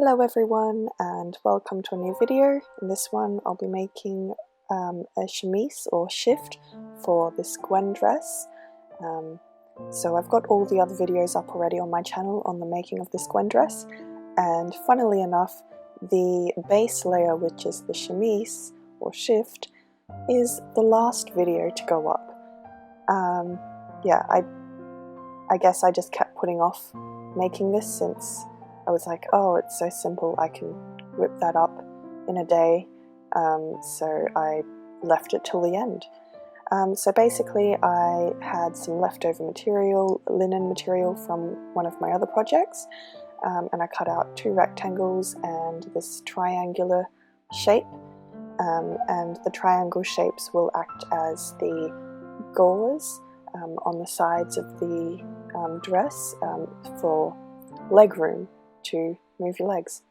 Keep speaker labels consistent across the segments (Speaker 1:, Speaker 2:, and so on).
Speaker 1: Hello everyone and welcome to a new video. In this one I'll be making a chemise or shift for this Gwen dress. So I've got all the other videos up already on my channel on the making of this Gwen dress, and funnily enough the base layer, which is the chemise or shift, is the last video to go up. Yeah, I guess I just kept putting off making this since I was like, oh, it's so simple, I can whip that up in a day, so I left it till the end. So basically I had some leftover material, linen material from one of my other projects, and I cut out two rectangles and this triangular shape, and the triangle shapes will act as the gauze on the sides of the dress for leg room to move your legs.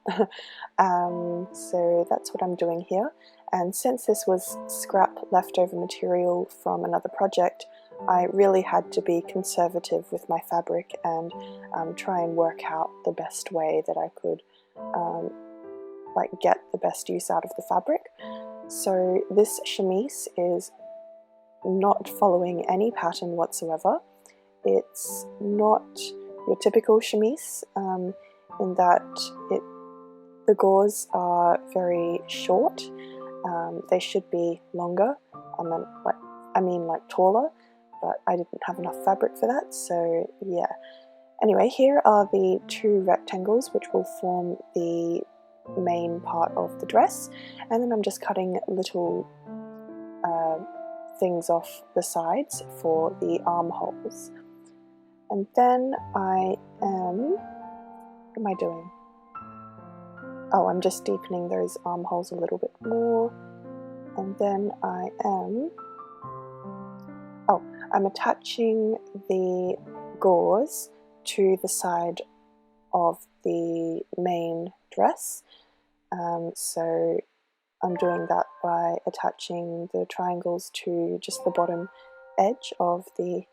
Speaker 1: So that's what I'm doing here, and since this was scrap leftover material from another project, I really had to be conservative with my fabric and try and work out the best way that I could like get the best use out of the fabric. So this chemise is not following any pattern whatsoever. It's not your typical chemise in that the gauze are very short. They should be longer. I mean like taller, but I didn't have enough fabric for that, so yeah. Anyway, here are the two rectangles which will form the main part of the dress, and then I'm just cutting little things off the sides for the armholes. And then what am I doing? Oh, I'm just deepening those armholes a little bit more, and then I'm attaching the gauze to the side of the main dress. So I'm doing that by attaching the triangles to just the bottom edge of the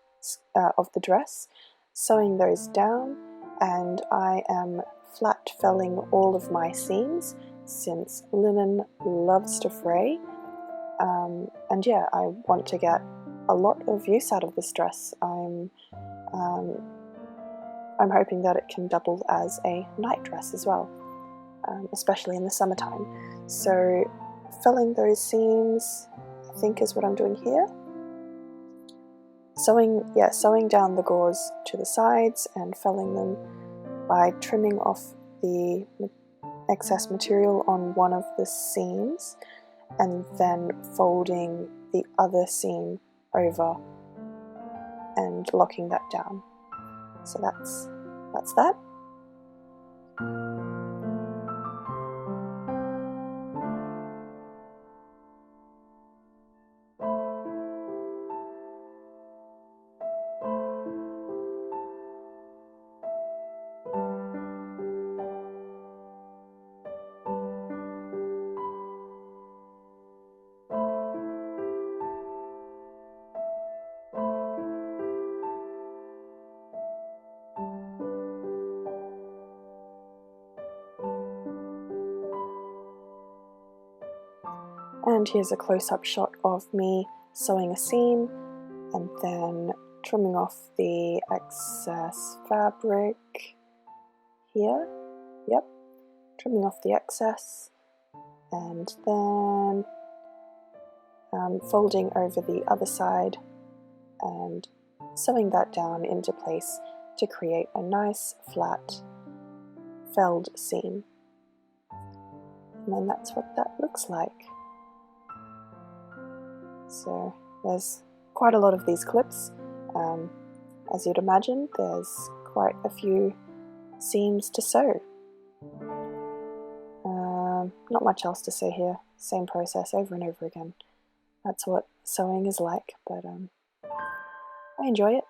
Speaker 1: dress, sewing those down, and I am flat felling all of my seams since linen loves to fray. And yeah, I want to get a lot of use out of this dress. I'm hoping that it can double as a night dress as well, especially in the summertime. So felling those seams, I think, is what I'm doing here. Sewing down the gauze to the sides and felling them by trimming off the excess material on one of the seams and then folding the other seam over and locking that down. So that's that. And here's a close-up shot of me sewing a seam and then trimming off the excess fabric here. Yep, trimming off the excess, and then folding over the other side and sewing that down into place to create a nice flat felled seam. And then that's what that looks like. So there's quite a lot of these clips. As you'd imagine, there's quite a few seams to sew. Not much else to say here. Same process over and over again. That's what sewing is like, but I enjoy it.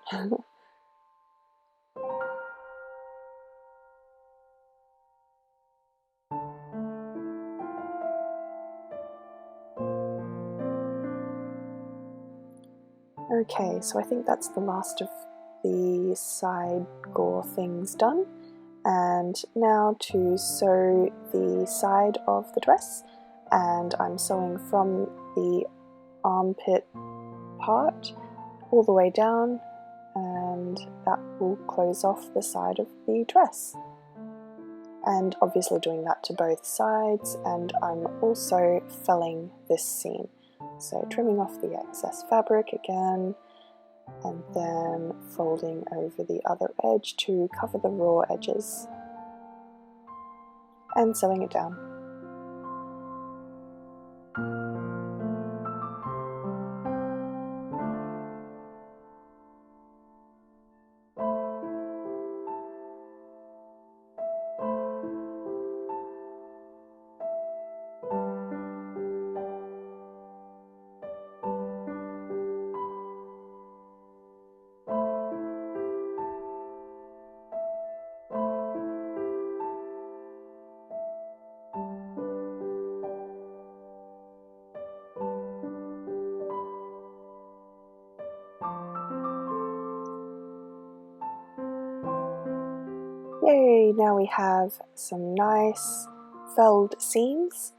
Speaker 1: Okay, so I think that's the last of the side gore things done, And now to sew the side of the dress, and I'm sewing from the armpit part all the way down, and that will close off the side of the dress. And obviously doing that to both sides, and I'm also felling this seam. So trimming off the excess fabric again, and then folding over the other edge to cover the raw edges, and sewing it down. Yay! Now we have some nice felled seams,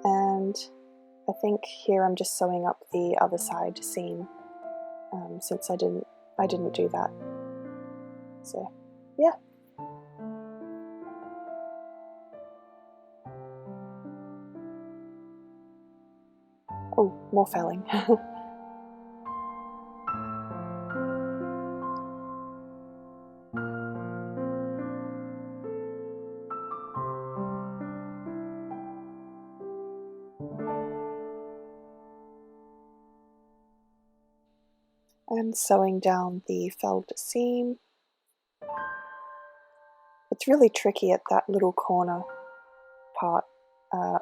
Speaker 1: and I think here I'm just sewing up the other side seam, since I didn't do that. So yeah. Oh, more felling. And sewing down the felled seam. It's really tricky at that little corner part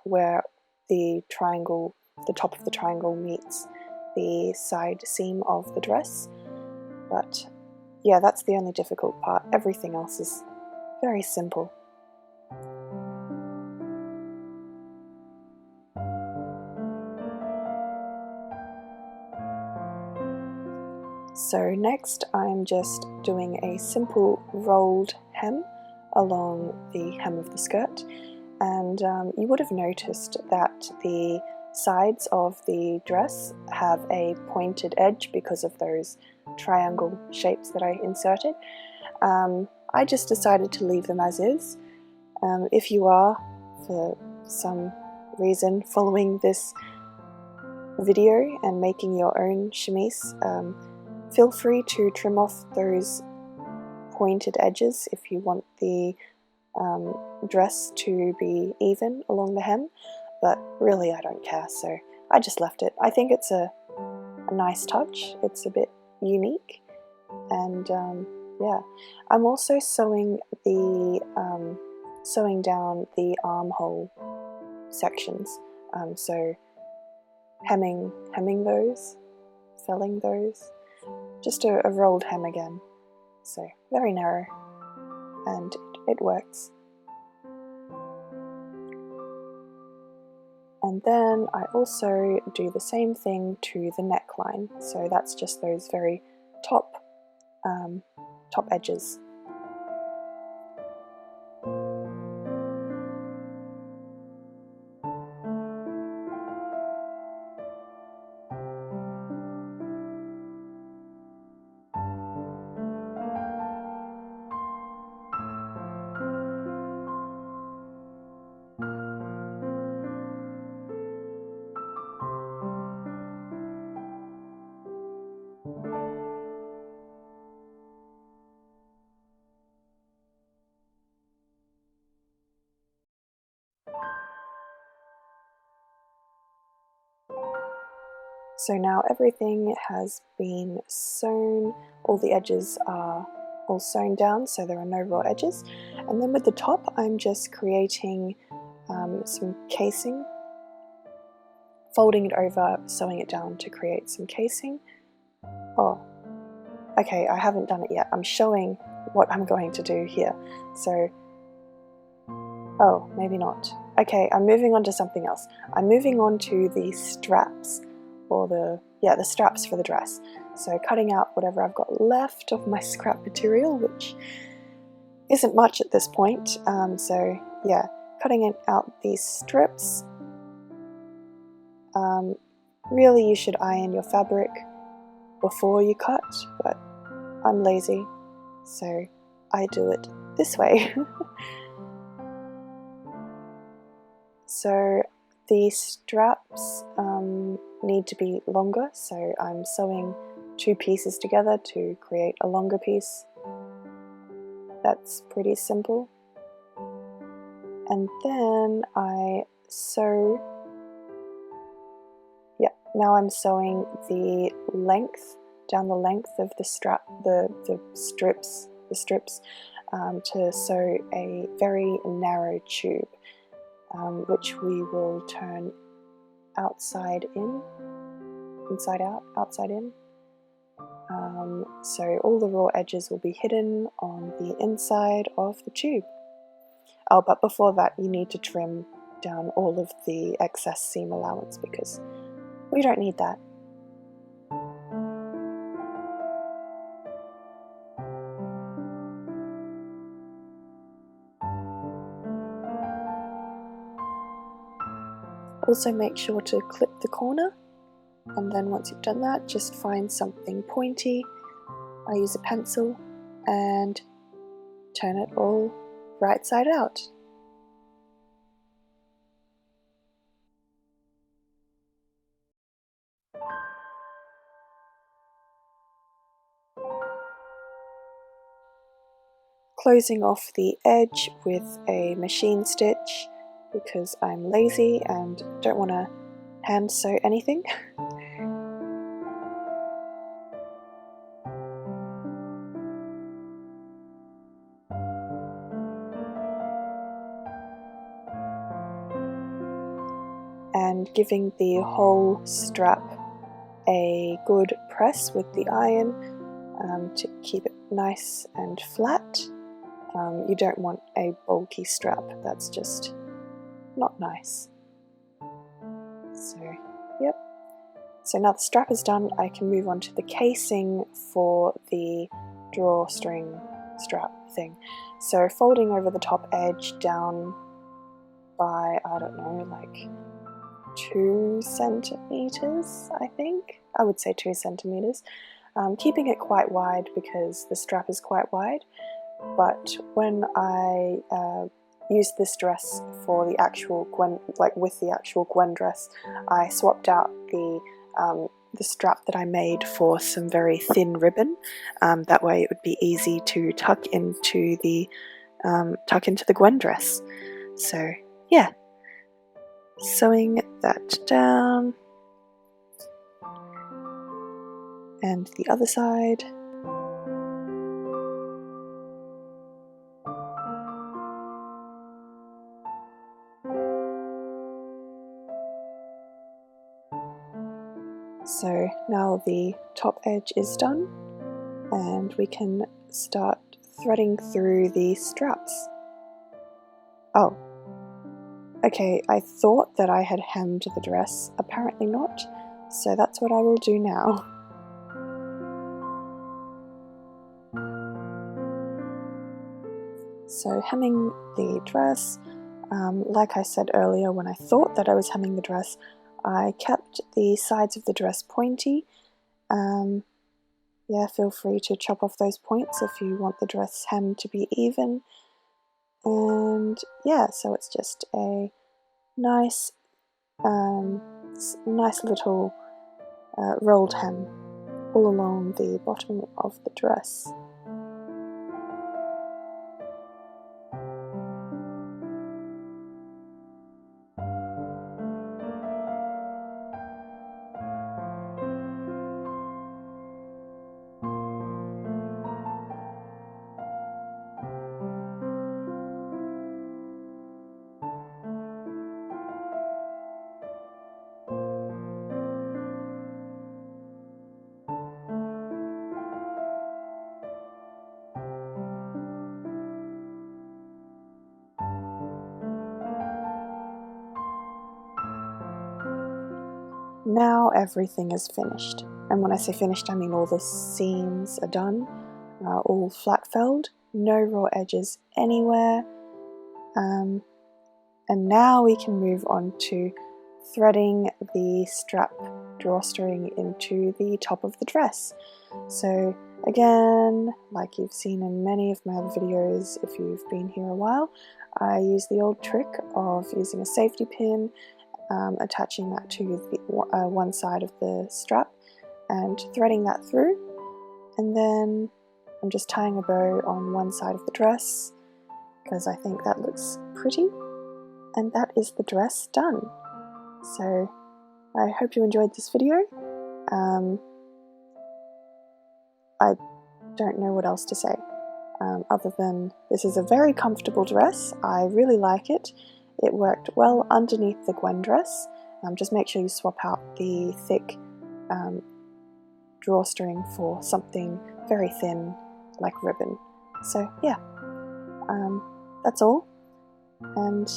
Speaker 1: where the triangle, the top of the triangle meets the side seam of the dress. But yeah, that's the only difficult part. Everything else is very simple. So next I'm just doing a simple rolled hem along the hem of the skirt, and you would have noticed that the sides of the dress have a pointed edge because of those triangle shapes that I inserted. I just decided to leave them as is. If you are, for some reason, following this video and making your own chemise, feel free to trim off those pointed edges if you want the dress to be even along the hem, but really I don't care, so I just left it. I think it's a nice touch, it's a bit unique, and yeah. I'm also sewing down the armhole sections, so hemming those, felling those. Just a rolled hem again, so very narrow, and it works. And then I also do the same thing to the neckline, so that's just those very top edges. So now everything has been sewn, all the edges are all sewn down so there are no raw edges. And then with the top I'm just creating some casing, folding it over, sewing it down to create some casing. Oh, okay, I haven't done it yet. I'm showing what I'm going to do here. So, oh, maybe not. Okay, I'm moving on to something else. I'm moving on to the straps, or the straps for the dress. So cutting out whatever I've got left of my scrap material, which isn't much at this point, so yeah, cutting out these strips. Really, you should iron your fabric before you cut, but I'm lazy, so I do it this way. So the straps need to be longer, so I'm sewing 2 pieces together to create a longer piece. That's pretty simple. And then I sew, yeah, now I'm sewing the length, down the length of the strap, the strips, to sew a very narrow tube, which we will turn outside in, inside out, outside in. So all the raw edges will be hidden on the inside of the tube. Oh, but before that you need to trim down all of the excess seam allowance because we don't need that. Also make sure to clip the corner, and then once you've done that, just find something pointy. I use a pencil and turn it all right side out. Closing off the edge with a machine stitch because I'm lazy and don't want to hand sew anything. And giving the whole strap a good press with the iron to keep it nice and flat. You don't want a bulky strap, that's just not nice. So, yep. So now the strap is done, I can move on to the casing for the drawstring strap thing. So folding over the top edge down by, I don't know, like 2 centimeters, I think. I would say 2 centimeters. Keeping it quite wide because the strap is quite wide. But when I used this dress for the actual Gwen, like with the actual Gwen dress, I swapped out the strap that I made for some very thin ribbon. That way it would be easy to tuck into the Gwen dress. So yeah, sewing that down, and the other side. So now the top edge is done, and we can start threading through the straps. Oh, okay, I thought that I had hemmed the dress, apparently not, so that's what I will do now. So hemming the dress, like I said earlier, when I thought that I was hemming the dress, I kept the sides of the dress pointy. Yeah, feel free to chop off those points if you want the dress hem to be even. And yeah, so it's just a nice little rolled hem all along the bottom of the dress. Now everything is finished, and when I say finished I mean all the seams are done, all flat felled, no raw edges anywhere. And now we can move on to threading the strap drawstring into the top of the dress. So again, like you've seen in many of my other videos, if you've been here a while, I use the old trick of using a safety pin, attaching that to the one side of the strap and threading that through, and then I'm just tying a bow on one side of the dress because I think that looks pretty, and that is the dress done. So I hope you enjoyed this video. I don't know what else to say other than this is a very comfortable dress. I really like it. It worked well underneath the Gwen dress. Just make sure you swap out the thick drawstring for something very thin like ribbon. So yeah, that's all. And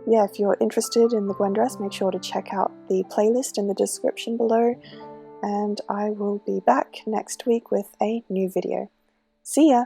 Speaker 1: yeah, if you're interested in the Gwen dress, make sure to check out the playlist in the description below, and I will be back next week with a new video. See ya!